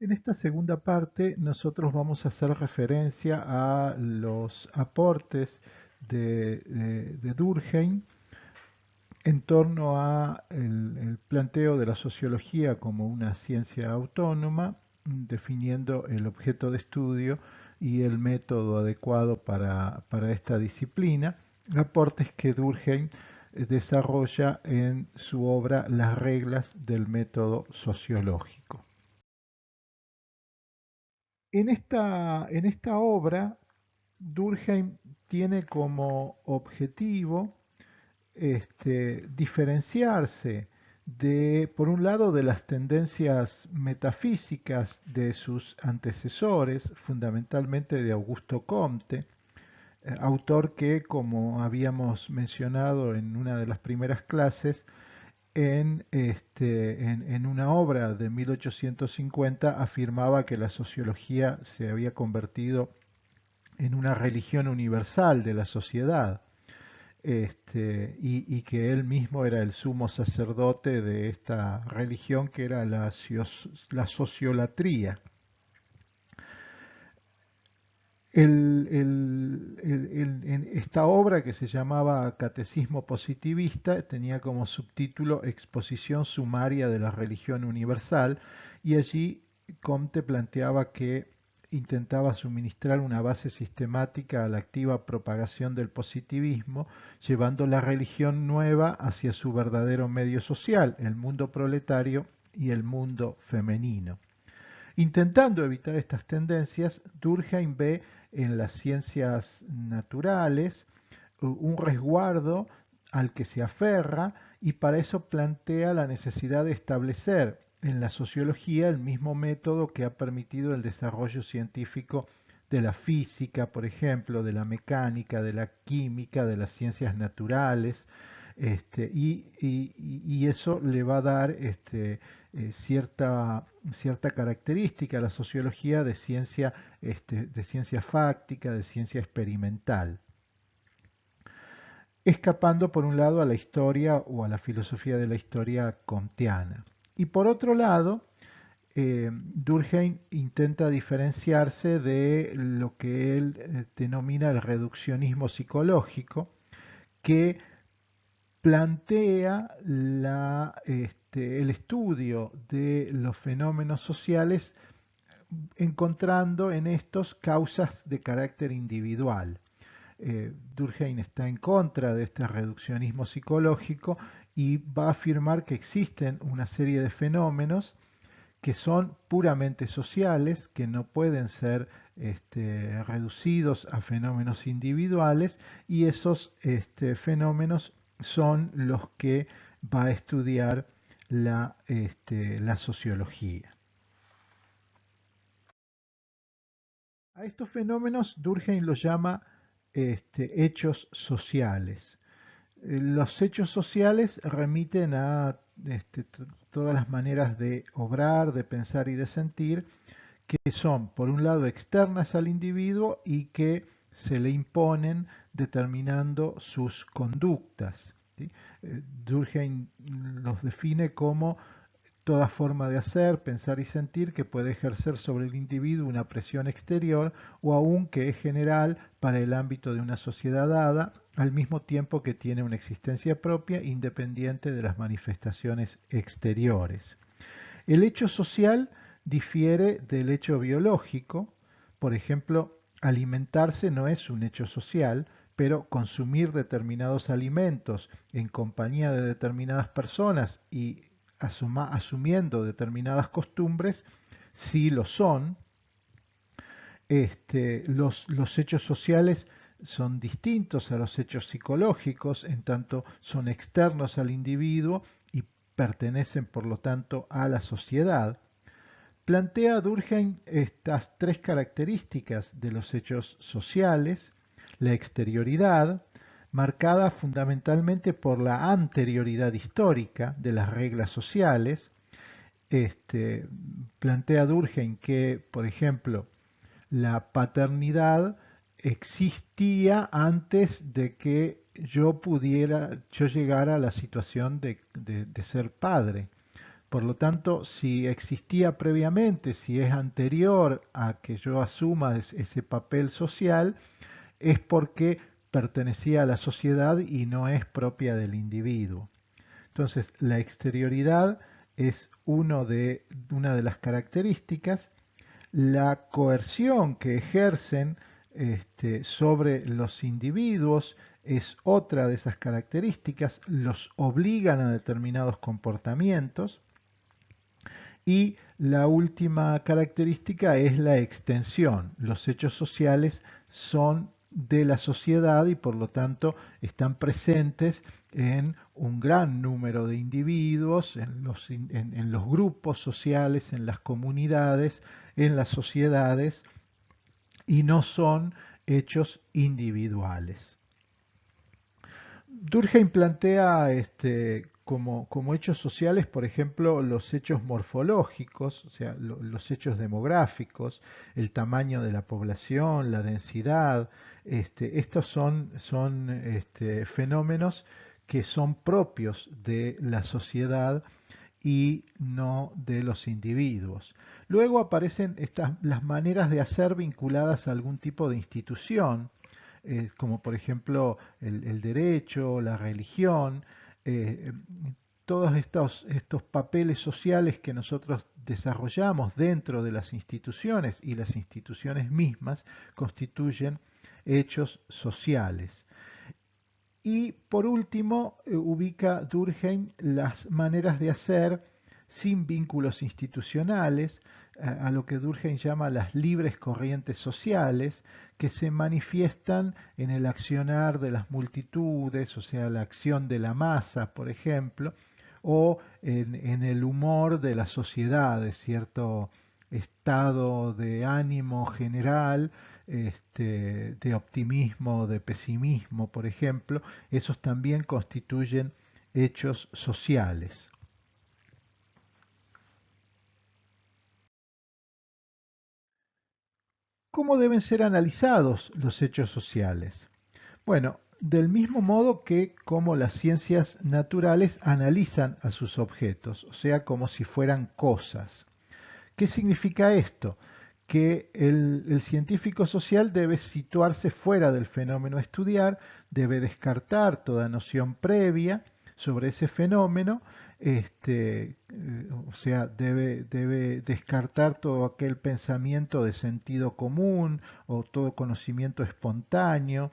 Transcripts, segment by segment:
En esta segunda parte nosotros vamos a hacer referencia a los aportes de Durkheim en torno a el planteo de la sociología como una ciencia autónoma, definiendo el objeto de estudio y el método adecuado para esta disciplina, aportes que Durkheim desarrolla en su obra Las reglas del método sociológico. En esta obra, Durkheim tiene como objetivo diferenciarse por un lado, de las tendencias metafísicas de sus antecesores, fundamentalmente de Augusto Comte, autor que, como habíamos mencionado en una de las primeras clases, en una obra de 1850 afirmaba que la sociología se había convertido en una religión universal de la sociedad, y que él mismo era el sumo sacerdote de esta religión que era la sociolatría. En esta obra, que se llamaba Catecismo Positivista, tenía como subtítulo Exposición sumaria de la religión universal, y allí Comte planteaba que intentaba suministrar una base sistemática a la activa propagación del positivismo, llevando la religión nueva hacia su verdadero medio social, el mundo proletario y el mundo femenino. Intentando evitar estas tendencias, Durkheim ve en las ciencias naturales un resguardo al que se aferra, y para eso plantea la necesidad de establecer en la sociología el mismo método que ha permitido el desarrollo científico de la física, por ejemplo, de la mecánica, de la química, de las ciencias naturales, y eso le va a dar cierta característica a la sociología de ciencia fáctica, de ciencia experimental, escapando por un lado a la historia o a la filosofía de la historia comtiana. Y por otro lado, Durkheim intenta diferenciarse de lo que él denomina el reduccionismo psicológico, que plantea el estudio de los fenómenos sociales encontrando en estos causas de carácter individual. Durkheim está en contra de este reduccionismo psicológico y va a afirmar que existen una serie de fenómenos que son puramente sociales, que no pueden ser reducidos a fenómenos individuales, y esos fenómenos son los que va a estudiar la sociología. A estos fenómenos Durkheim los llama hechos sociales. Los hechos sociales remiten a todas las maneras de obrar, de pensar y de sentir, que son, por un lado, externas al individuo y que se le imponen determinando sus conductas, ¿sí? Durkheim los define como toda forma de hacer, pensar y sentir que puede ejercer sobre el individuo una presión exterior, o aún que es general para el ámbito de una sociedad dada, al mismo tiempo que tiene una existencia propia independiente de las manifestaciones exteriores. El hecho social difiere del hecho biológico. Por ejemplo, alimentarse no es un hecho social, pero consumir determinados alimentos en compañía de determinadas personas y asumiendo determinadas costumbres, sí lo son. Los hechos sociales son distintos a los hechos psicológicos, en tanto son externos al individuo y pertenecen, por lo tanto, a la sociedad. Plantea Durkheim estas tres características de los hechos sociales: la exterioridad, marcada fundamentalmente por la anterioridad histórica de las reglas sociales. Este, Plantea Durkheim que, por ejemplo, la paternidad existía antes de que yo llegara a la situación de ser padre. Por lo tanto, si existía previamente, si es anterior a que yo asuma ese papel social, es porque pertenecía a la sociedad y no es propia del individuo. Entonces, la exterioridad es una de las características. La coerción que ejercen sobre los individuos es otra de esas características, los obligan a determinados comportamientos. Y la última característica es la extensión. Los hechos sociales son de la sociedad y por lo tanto están presentes en un gran número de individuos, en los grupos sociales, en las comunidades, en las sociedades, y no son hechos individuales. Durkheim plantea como hechos sociales, por ejemplo, los hechos morfológicos, o sea, los hechos demográficos, el tamaño de la población, la densidad. Estos son fenómenos que son propios de la sociedad y no de los individuos. Luego aparecen las maneras de hacer vinculadas a algún tipo de institución, como por ejemplo el derecho, la religión, eh, todos estos papeles sociales que nosotros desarrollamos dentro de las instituciones y las instituciones mismas constituyen hechos sociales. Y por último, ubica Durkheim las maneras de hacer sin vínculos institucionales, a lo que Durkheim llama las libres corrientes sociales, que se manifiestan en el accionar de las multitudes, o sea, la acción de la masa, por ejemplo, o en el humor de las sociedades, cierto estado de ánimo general, de optimismo, de pesimismo, por ejemplo, esos también constituyen hechos sociales. ¿Cómo deben ser analizados los hechos sociales? Bueno, del mismo modo que como las ciencias naturales analizan a sus objetos, o sea, como si fueran cosas. ¿Qué significa esto? Que el científico social debe situarse fuera del fenómeno a estudiar, debe descartar toda noción previa sobre ese fenómeno, o sea, debe descartar todo aquel pensamiento de sentido común o todo conocimiento espontáneo,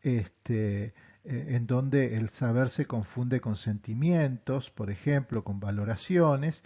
en donde el saber se confunde con sentimientos, por ejemplo, con valoraciones,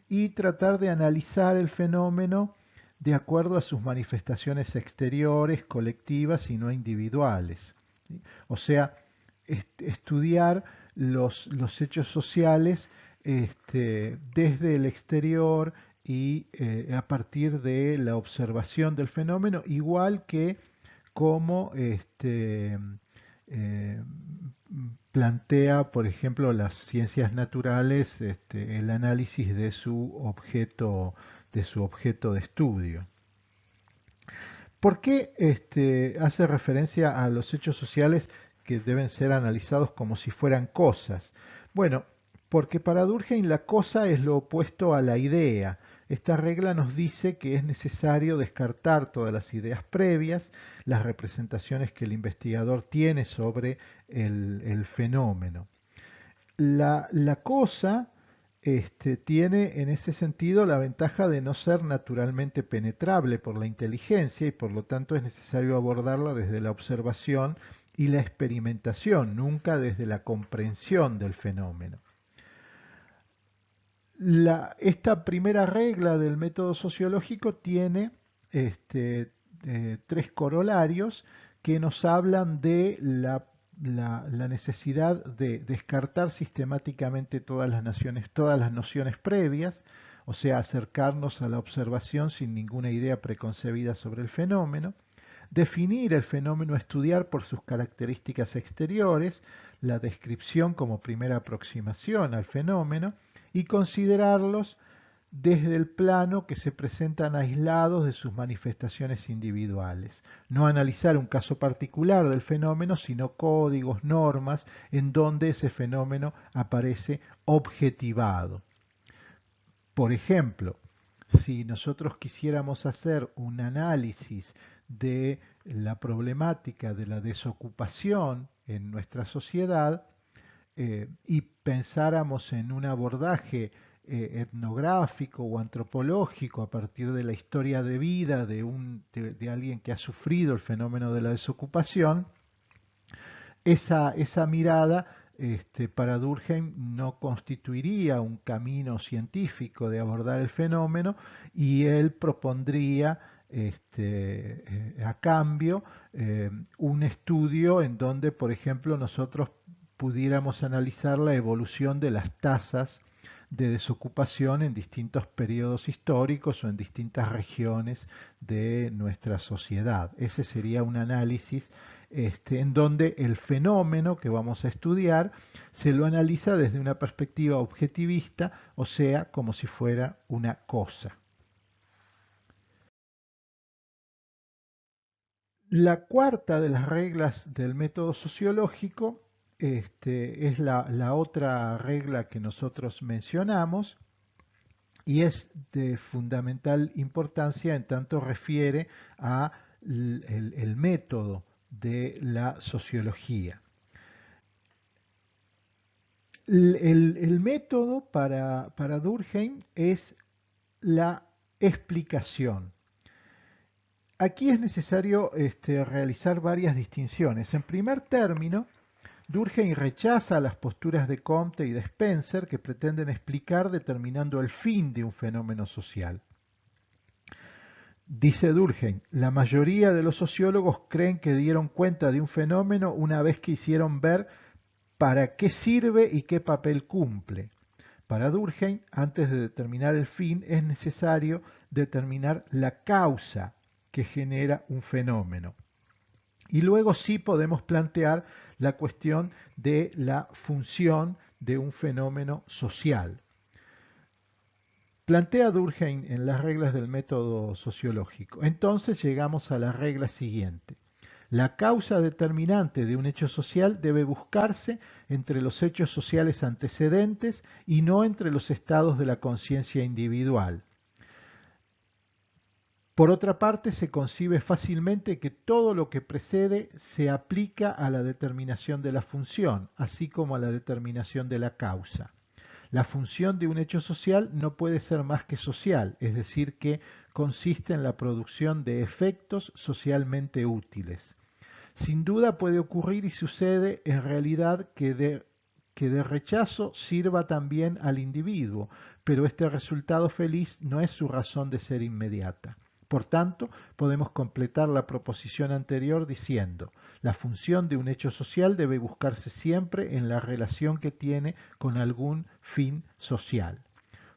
y tratar de analizar el fenómeno de acuerdo a sus manifestaciones exteriores, colectivas y no individuales. ¿Sí? O sea, estudiar los hechos sociales desde el exterior y a partir de la observación del fenómeno, igual que como eh, plantea, por ejemplo, las ciencias naturales, el análisis de su objeto de estudio. ¿Por qué hace referencia a los hechos sociales que deben ser analizados como si fueran cosas? Bueno, porque para Durkheim la cosa es lo opuesto a la idea. Esta regla nos dice que es necesario descartar todas las ideas previas, las representaciones que el investigador tiene sobre el fenómeno. La cosa tiene en ese sentido la ventaja de no ser naturalmente penetrable por la inteligencia y por lo tanto es necesario abordarla desde la observación y la experimentación, nunca desde la comprensión del fenómeno. Esta primera regla del método sociológico tiene tres corolarios que nos hablan de la necesidad de descartar sistemáticamente todas las nociones previas, o sea, acercarnos a la observación sin ninguna idea preconcebida sobre el fenómeno, definir el fenómeno a estudiar por sus características exteriores, la descripción como primera aproximación al fenómeno, y considerarlos desde el plano que se presentan aislados de sus manifestaciones individuales. No analizar un caso particular del fenómeno, sino códigos, normas, en donde ese fenómeno aparece objetivado. Por ejemplo, si nosotros quisiéramos hacer un análisis de la problemática de la desocupación en nuestra sociedad, y pensáramos en un abordaje etnográfico o antropológico a partir de la historia de vida de alguien que ha sufrido el fenómeno de la desocupación, esa mirada para Durkheim no constituiría un camino científico de abordar el fenómeno, y él propondría a cambio un estudio en donde, por ejemplo, nosotros pudiéramos analizar la evolución de las tasas de desocupación en distintos periodos históricos o en distintas regiones de nuestra sociedad. Ese sería un análisis en donde el fenómeno que vamos a estudiar se lo analiza desde una perspectiva objetivista, o sea, como si fuera una cosa. La cuarta de las reglas del método sociológico es la otra regla que nosotros mencionamos, y es de fundamental importancia en tanto refiere a el método de la sociología. El método para Durkheim es la explicación. Aquí es necesario realizar varias distinciones. En primer término, Durkheim rechaza las posturas de Comte y de Spencer que pretenden explicar determinando el fin de un fenómeno social. Dice Durkheim, la mayoría de los sociólogos creen que dieron cuenta de un fenómeno una vez que hicieron ver para qué sirve y qué papel cumple. Para Durkheim, antes de determinar el fin, es necesario determinar la causa que genera un fenómeno. Y luego sí podemos plantear la cuestión de la función de un fenómeno social. Plantea Durkheim en las reglas del método sociológico. Entonces llegamos a la regla siguiente. La causa determinante de un hecho social debe buscarse entre los hechos sociales antecedentes y no entre los estados de la conciencia individual. Por otra parte, se concibe fácilmente que todo lo que precede se aplica a la determinación de la función, así como a la determinación de la causa. La función de un hecho social no puede ser más que social, es decir, que consiste en la producción de efectos socialmente útiles. Sin duda puede ocurrir y sucede en realidad que de rechazo sirva también al individuo, pero este resultado feliz no es su razón de ser inmediata. Por tanto, podemos completar la proposición anterior diciendo, la función de un hecho social debe buscarse siempre en la relación que tiene con algún fin social.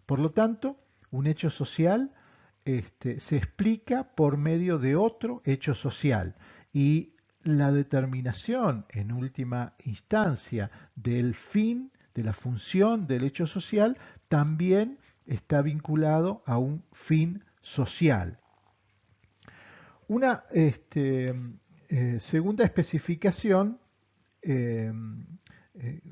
Por lo tanto, un hecho social se explica por medio de otro hecho social, y la determinación en última instancia del fin, de la función del hecho social, también está vinculado a un fin social. Una segunda especificación eh, eh,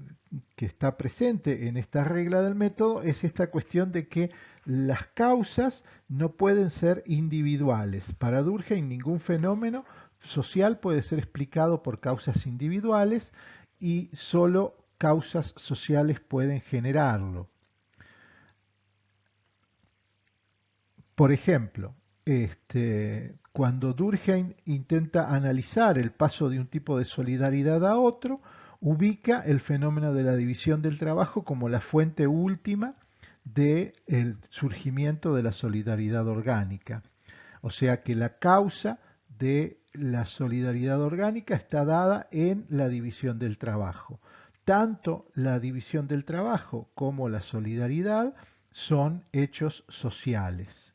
que está presente en esta regla del método es esta cuestión de que las causas no pueden ser individuales. Para Durkheim ningún fenómeno social puede ser explicado por causas individuales, y solo causas sociales pueden generarlo. Por ejemplo, cuando Durkheim intenta analizar el paso de un tipo de solidaridad a otro, ubica el fenómeno de la división del trabajo como la fuente última del surgimiento de la solidaridad orgánica. O sea que la causa de la solidaridad orgánica está dada en la división del trabajo. Tanto la división del trabajo como la solidaridad son hechos sociales.